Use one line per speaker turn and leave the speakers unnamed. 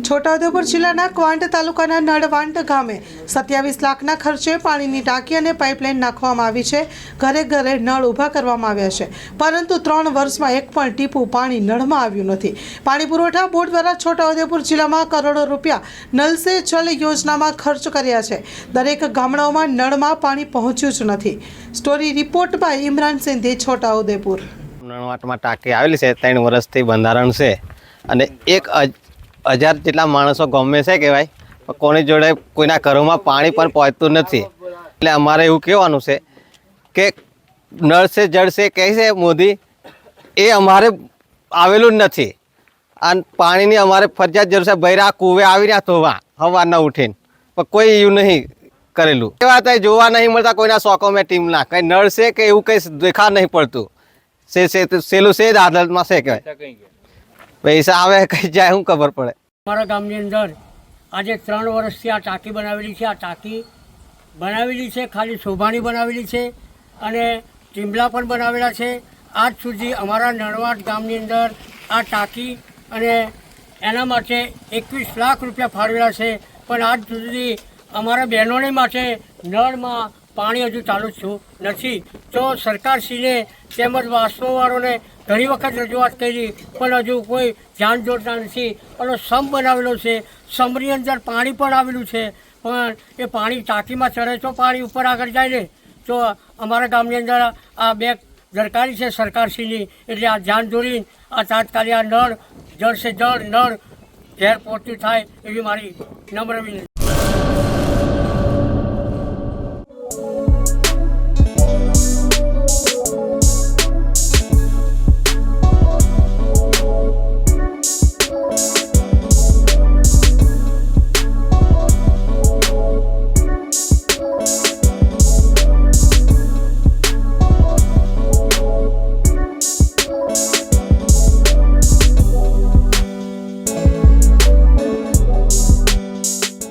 છોટાઉદેપુર જિલ્લાના ક્વાંટ તાલુકાના નળવાંટ ગામે 27 લાખના ખર્ચે પાણીની ટાંકી અને પાઇપલાઇન નાખવામાં આવી છે। ઘરે ઘરે નળ ઊભા કરવામાં આવ્યા છે, પરંતુ 3 વર્ષમાં એક પણ ટીપું પાણી નળમાં આવ્યું નથી। પાણી પુરવઠા બોર્ડ દ્વારા છોટાઉદેપુર જિલ્લામાં કરોડો રૂપિયા નલ સે જલ યોજનામાં ખર્ચ કર્યા છે। દરેક ગામડાઓમાં નળમાં પાણી પહોંચ્યું જ નથી। Story report by Imran Sindhi, Chhotaudepur.
નળવાટમાં ટાંકી આવેલી છે, 3 વર્ષથી બંધારણ છે અને 1000 જેટલા માણસો ગમે છે કહેવાય, પણ કોની જોડે કોઈના ઘરોમાં પાણી પણ પહોંચતું નથી। એટલે અમારે એવું કહેવાનું છે કે નળ સે જળ સે કહે છે મોદી, એ અમારે આવેલું જ નથી અને પાણીની અમારે ફરજિયાત જરૂર છે। બૈરા કૂવે આવી રહ્યા ધોવા સવારના ઉઠીને, પણ કોઈ એવું નહીં કરેલું। એ વાત જોવા નહીં મળતા કોઈના શોખોમાં ટીમના, કંઈ નળ છે કે એવું કંઈ દેખા નહીં પડતું। સેલું છે જ આદતમાં છે કહેવાય, પૈસા આવે કઈ જાય શું ખબર પડે।
અમારા ગામની અંદર આજે 3 વર્ષથી આ ટાંકી બનાવેલી છે। આ ટાંકી બનાવેલી છે, ખાલી શોભાની બનાવેલી છે અને ટીંબલા પણ બનાવેલા છે। આજ સુધી અમારા નળવાટ ગામની અંદર આ ટાંકી અને એના માટે 21 લાખ રૂપિયા ફાળવેલા છે, પણ આજ સુધી અમારા બહેનોને માટે નળમાં પાણી હજુ ચાલુ થયું નથી। તો સરકારશ્રીને તેમજ વાસ્તવવાળોને ઘણી વખત રજૂઆત કરી, પણ હજુ કોઈ ધ્યાન દોરતા નથી। અને સમ બનાવેલો છે, સમની અંદર પાણી પણ આવેલું છે, પણ એ પાણી ટાંકીમાં ચડે તો પાણી ઉપર આગળ જાય ને। તો અમારા ગામની અંદર આ બે દરકારી છે સરકારશ્રીની, એટલે આ ધ્યાન દોરીને આ તાત્કાલિક આ નળ જળ સે જળ નળ ઘેર પહોંચતું થાય એવી મારી નમ્ર વિનંતી।